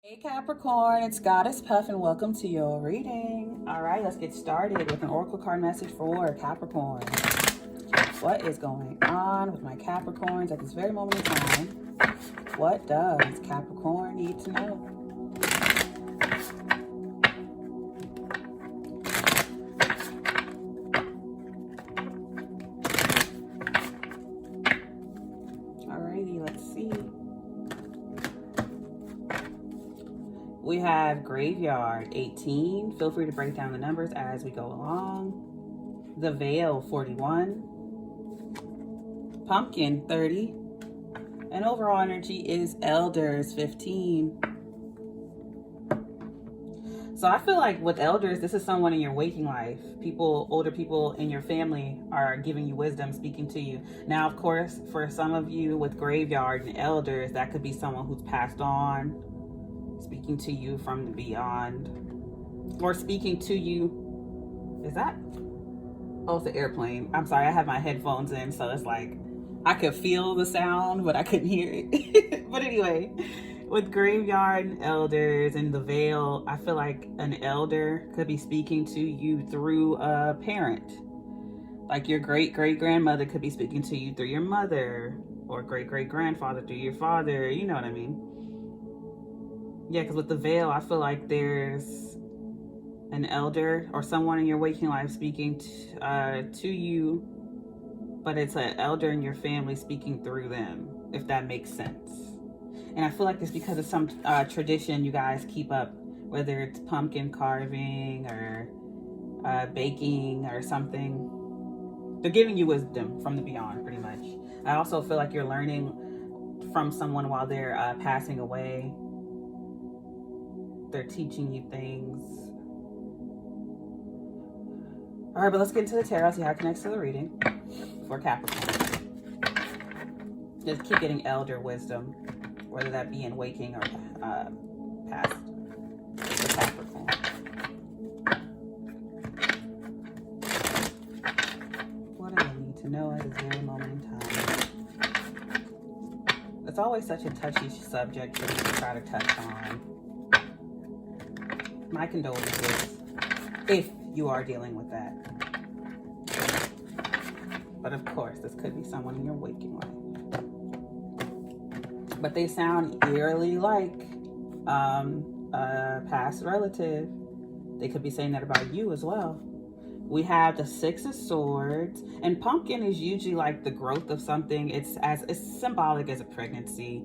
Hey Capricorn, it's Goddess Puff and welcome to your reading. All right, let's get started with an oracle card message for Capricorn. What is going on with my Capricorns at this very moment in time? What does Capricorn need to know? Alrighty, let's see. We have Graveyard 18. Feel free to break down the numbers as we go along. The Veil 41. Pumpkin 30. And overall energy is Elders 15. So I feel like with Elders, this is someone in your waking life. People, older people in your family are giving you wisdom, speaking to you. Now, of course, for some of you with Graveyard and Elders, that could be someone who's passed on, speaking to you from the beyond, or speaking to you. Is that? Oh, it's an airplane. I'm sorry, I have my headphones in, so it's like I could feel the sound, but I couldn't hear it. But anyway, with Graveyard and Elders and the Veil, I feel like an elder could be speaking to you through a parent. Like your great-great-grandmother could be speaking to you through your mother, or great-great-grandfather through your father. You know what I mean? Yeah, because with the Veil, I feel like there's an elder or someone in your waking life speaking to you, but it's an elder in your family speaking through them, if that makes sense. And I feel like it's because of some tradition you guys keep up, whether it's pumpkin carving or baking or something. They're giving you wisdom from the beyond, pretty much. I also feel like you're learning from someone while they're passing away. They're teaching you things. All right, but let's get into the tarot, see how it connects to the reading for Capricorn. Just keep getting elder wisdom, whether that be in waking or past for Capricorn. What do I need to know at this very moment in time? It's always such a touchy subject for me to try to touch on. My condolences if you are dealing with that. But of course, this could be someone in your waking life. But they sound eerily like a past relative. They could be saying that about you as well. We have the Six of Swords, and pumpkin is usually like the growth of something. It's symbolic as a pregnancy.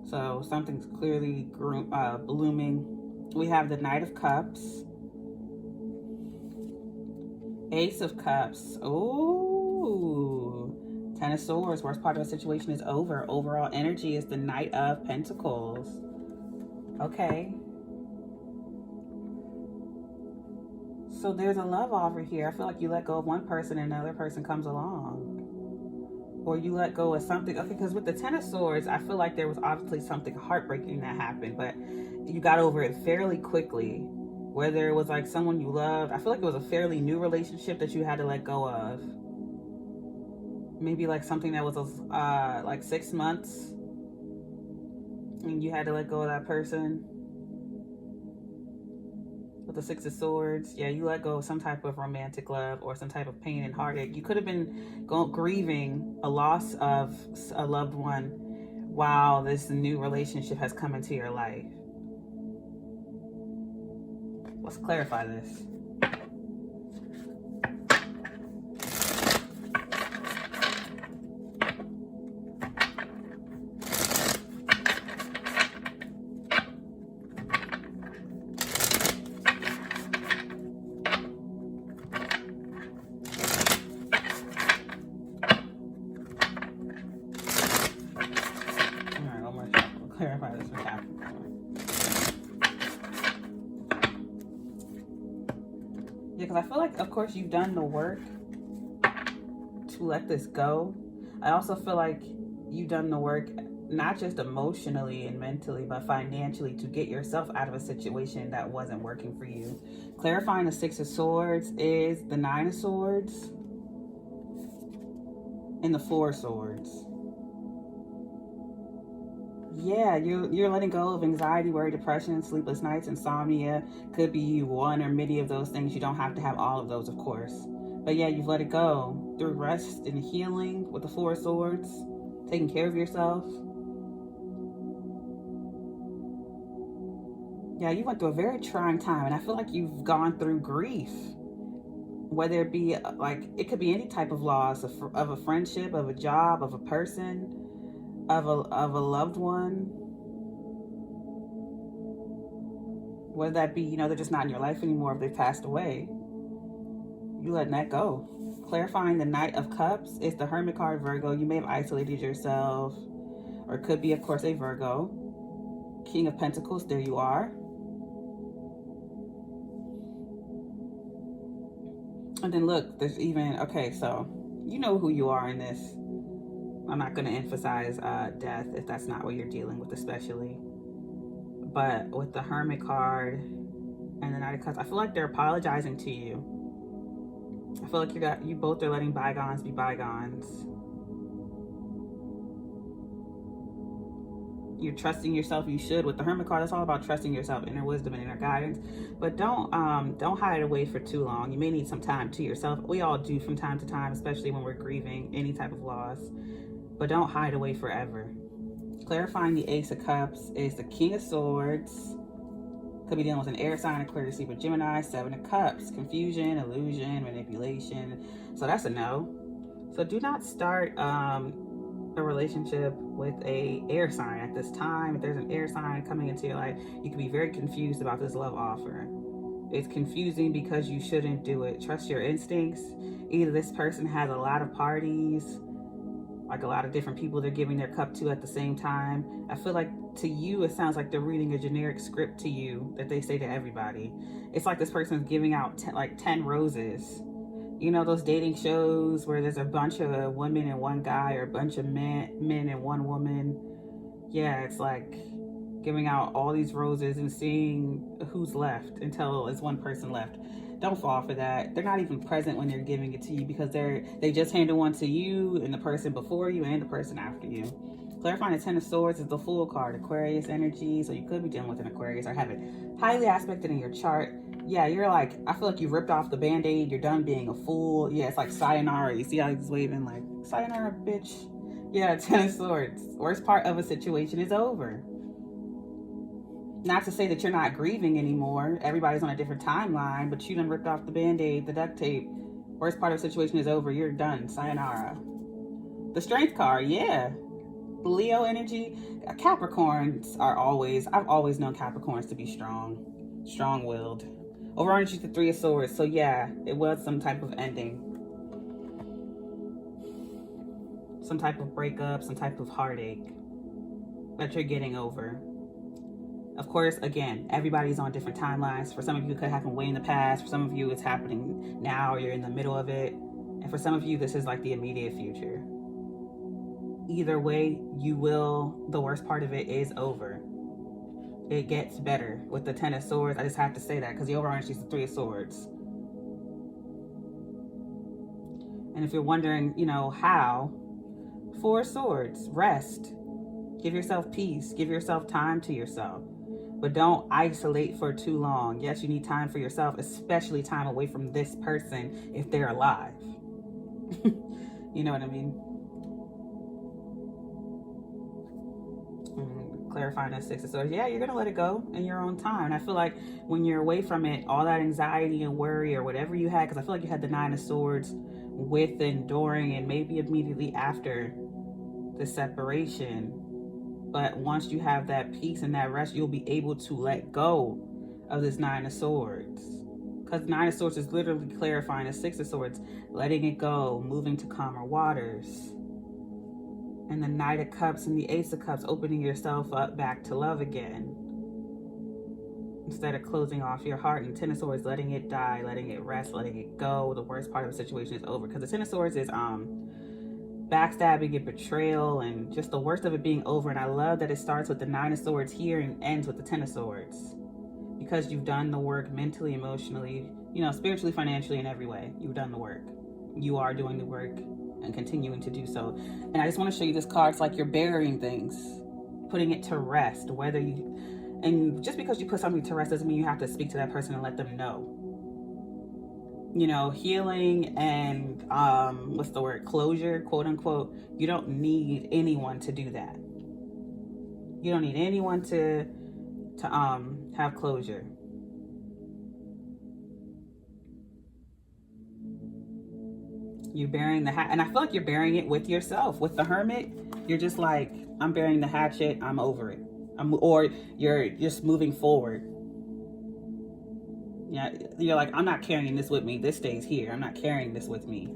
So something's clearly blooming. We have the Knight of Cups, Ace of Cups. Ooh, Ten of Swords. Worst part of the situation is over. Overall energy is the Knight of Pentacles. Okay. So there's a love offer here. I feel like you let go of one person and another person comes along. Or you let go of something. Okay, because with the Ten of Swords, I feel like there was obviously something heartbreaking that happened, but you got over it fairly quickly. Whether it was like someone you loved, I feel like it was a fairly new relationship that you had to let go of. Maybe like something that was like 6 months, and you had to let go of that person. With the Six of Swords, yeah, you let go of some type of romantic love or some type of pain and heartache. You could have been grieving a loss of a loved one while this new relationship has come into your life. Let's clarify this. Clarify this for Capricorn. Yeah, because I feel like, of course, you've done the work to let this go. I also feel like you've done the work, not just emotionally and mentally, but financially, to get yourself out of a situation that wasn't working for you. Clarifying the Six of Swords is the Nine of Swords and the Four of Swords. Yeah, you're letting go of anxiety, worry, depression, sleepless nights, insomnia. Could be one or many of those things. You don't have to have all of those, of course. But yeah, you've let it go through rest and healing with the Four of Swords, taking care of yourself. Yeah, you went through a very trying time, and I feel like you've gone through grief. Whether it be like, it could be any type of loss of a friendship, of a job, of a person, of a loved one. Whether that be, you know, they're just not in your life anymore, if they've passed away. You letting that go. Clarifying the Knight of Cups is the Hermit card, Virgo. You may have isolated yourself, or it could be, of course, a Virgo. King of Pentacles, there you are. And then look, there's even, okay, so you know who you are in this. I'm not going to emphasize death if that's not what you're dealing with, especially. But with the Hermit card and the Knight of Cups, I feel like they're apologizing to you. I feel like you both are letting bygones be bygones. You're trusting yourself. You should. With the Hermit card, it's all about trusting yourself, inner wisdom and inner guidance. But don't hide away for too long. You may need some time to yourself. We all do from time to time, especially when we're grieving any type of loss. But don't hide away forever. Clarifying the Ace of Cups is the King of Swords. Could be dealing with an air sign, Aquarius, Libra, Gemini. Seven of Cups, confusion, illusion, manipulation. So that's a no. So do not start a relationship with a air sign at this time. If there's an air sign coming into your life, you can be very confused about this love offer. It's confusing because you shouldn't do it. Trust your instincts. Either this person has a lot of parties, like a lot of different people they're giving their cup to at the same time. I feel like to you, it sounds like they're reading a generic script to you that they say to everybody. It's like this person's giving out 10 roses. You know, those dating shows where there's a bunch of women and one guy, or a bunch of men and one woman. Yeah, it's like giving out all these roses and seeing who's left until it's one person left. Don't fall for that. They're not even present when they're giving it to you, because they just handed one to you and the person before you and the person after you. Clarifying the Ten of Swords is the Fool card, Aquarius energy. So you could be dealing with an Aquarius or have it highly aspected in your chart. Yeah, you're like, I feel like you ripped off the band-aid. You're done being a fool. Yeah, it's like sayonara. You see how he's waving like, sayonara, bitch. Yeah, Ten of Swords. Worst part of a situation is over. Not to say that you're not grieving anymore. Everybody's on a different timeline, but you done ripped off the band-aid, the duct tape. Worst part of the situation is over. You're done. Sayonara. The Strength card, yeah. Leo energy. Capricorns are always, I've always known Capricorns to be strong-willed. Overall energy, the Three of Swords. So yeah, it was some type of ending. Some type of breakup, some type of heartache that you're getting over. Of course, again, everybody's on different timelines. For some of you, it could happen way in the past. For some of you, it's happening now, or you're in the middle of it. And for some of you, this is like the immediate future. Either way, the worst part of it is over. It gets better with the Ten of Swords. I just have to say that because the overall energy is the Three of Swords. And if you're wondering, you know, how, Four of Swords, rest. Give yourself peace. Give yourself time to yourself. But don't isolate for too long. Yes, you need time for yourself, especially time away from this person if they're alive. You know what I mean? Clarifying that Six of Swords. Yeah, you're going to let it go in your own time. And I feel like when you're away from it, all that anxiety and worry or whatever you had, because I feel like you had the Nine of Swords with and during and maybe immediately after the separation. But once you have that peace and that rest, you'll be able to let go of this Nine of Swords. Because the Nine of Swords is literally clarifying the Six of Swords, letting it go, moving to calmer waters. And the Knight of Cups and the Ace of Cups, opening yourself up back to love again. Instead of closing off your heart. And Ten of Swords, letting it die, letting it rest, letting it go. The worst part of the situation is over. Because the Ten of Swords is backstabbing and betrayal and just the worst of it being over. And I love that it starts with the Nine of Swords here and ends with the Ten of Swords. Because you've done the work mentally, emotionally, you know, spiritually, financially, in every way. You've done the work. You are doing the work and continuing to do so. And I just want to show you this card. It's like you're burying things. putting it to rest, whether you, and just because you put something to rest doesn't mean you have to speak to that person and let them know. You know, healing and what's the word, closure, quote unquote, you don't need anyone to do that. You don't need anyone to have closure. You're burying the hat, and I feel like you're burying it with yourself. With the Hermit, you're just like, I'm burying the hatchet, I'm over it. Or you're just moving forward. Yeah, you're like, I'm not carrying this with me. This stays here. I'm not carrying this with me.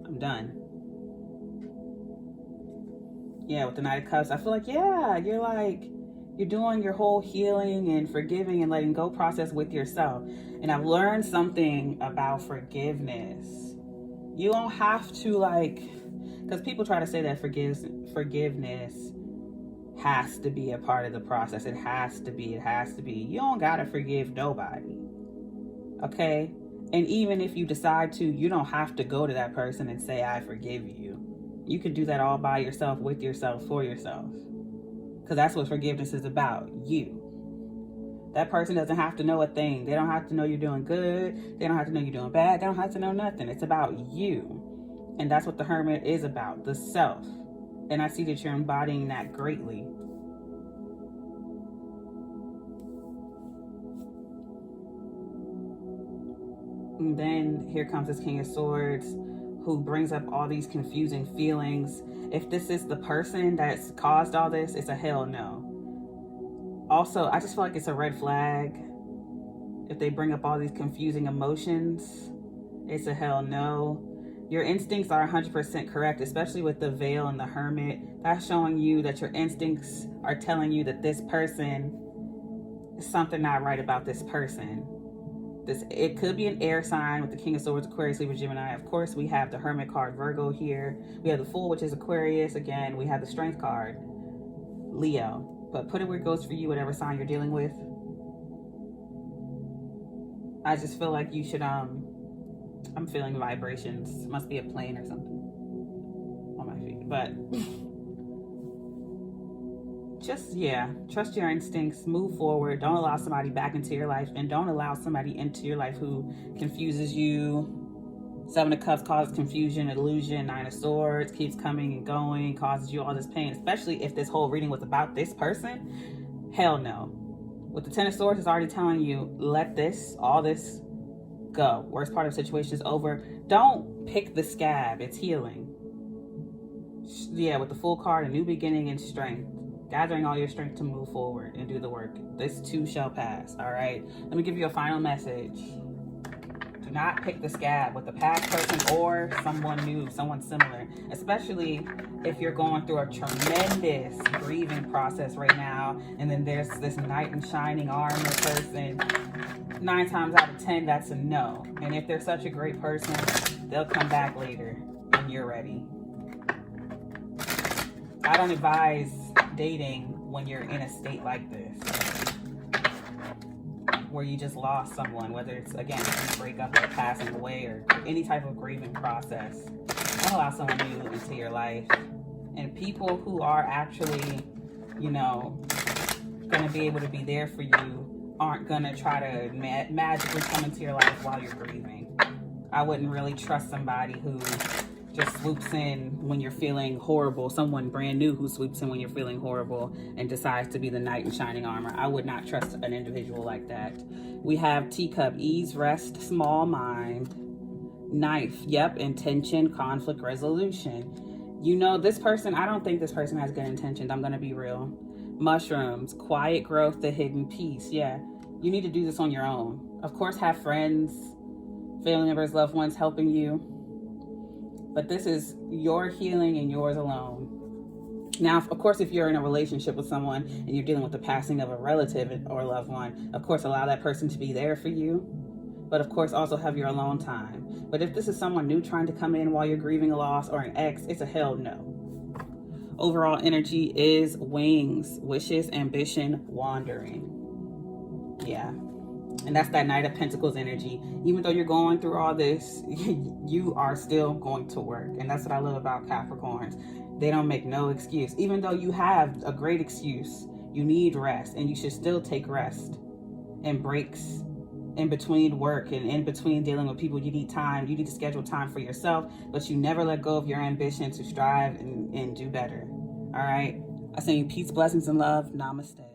I'm done. Yeah, with the Knight of Cups, I feel like, yeah, you're like, you're doing your whole healing and forgiving and letting go process with yourself. And I've learned something about forgiveness. You don't have to, like, because people try to say that forgiveness has to be a part of the process. It has to be. You don't gotta forgive nobody. Okay? And even if you decide to, you don't have to go to that person and say, I forgive you. You can do that all by yourself, with yourself, for yourself. Because that's what forgiveness is about. You. That person doesn't have to know a thing. They don't have to know you're doing good. They don't have to know you're doing bad. They don't have to know nothing. It's about you. And that's what the Hermit is about, the self. And I see that you're embodying that greatly. And then here comes this King of Swords, who brings up all these confusing feelings. If this is the person that's caused all this, it's a hell no. Also, I just feel like it's a red flag. If they bring up all these confusing emotions, it's a hell no. Your instincts are 100% correct, especially with the Veil and the Hermit. That's showing you that your instincts are telling you that this person, is something not right about this person. It could be an air sign with the King of Swords, Aquarius, Libra, Gemini. Of course, we have the Hermit card, Virgo here. We have the Fool, which is Aquarius. Again, we have the Strength card, Leo. But put it where it goes for you, whatever sign you're dealing with. I just feel like you should, I'm feeling vibrations. Must be a plane or something on my feet. But just, yeah, trust your instincts, move forward. Don't allow somebody back into your life, and don't allow somebody into your life who confuses you. Seven of Cups causes confusion, illusion. Nine of Swords keeps coming and going, causes you all this pain, especially if this whole reading was about this person. Hell no. With the Ten of Swords, it's already telling you, let all this go. Worst part of the situation is over. Don't pick the Scab. It's healing. Yeah, with the Fool card, a new beginning and strength. Gathering all your strength to move forward and do the work. This too shall pass, all right? Let me give you a final message. Do not pick the Scab with the past person or someone new, someone similar, especially if you're going through a tremendous grieving process right now, and then there's this knight in shining armor person. 9 times out of 10, that's a no. And if they're such a great person, they'll come back later when you're ready. I don't advise dating when you're in a state like this, where you just lost someone, whether it's, again, a breakup or passing away or any type of grieving process. Don't allow someone new into your life. And people who are actually, you know, going to be able to be there for you aren't going to try to magically come into your life while you're grieving. I wouldn't really trust somebody who just swoops in when you're feeling horrible, someone brand new who swoops in when you're feeling horrible and decides to be the knight in shining armor. I would not trust an individual like that. We have Teacup, ease, rest, small mind. Knife, yep, intention, conflict, resolution. You know, this person, I don't think this person has good intentions. I'm gonna be real. Mushrooms, quiet growth, the hidden peace. Yeah, you need to do this on your own. Of course, have friends, family members, loved ones helping you. But this is your healing and yours alone. Now, of course, if you're in a relationship with someone and you're dealing with the passing of a relative or loved one, of course, allow that person to be there for you. But of course, also have your alone time. But if this is someone new trying to come in while you're grieving a loss or an ex, it's a hell no. Overall energy is wings, wishes, ambition, wandering. Yeah. And that's that Knight of Pentacles energy. Even though you're going through all this, you are still going to work. And that's what I love about Capricorns. They don't make no excuse. Even though you have a great excuse, you need rest, and you should still take rest and breaks in between work and in between dealing with people. You need time. You need to schedule time for yourself, but you never let go of your ambition to strive and do better. All right. I send you peace, blessings, and love. Namaste.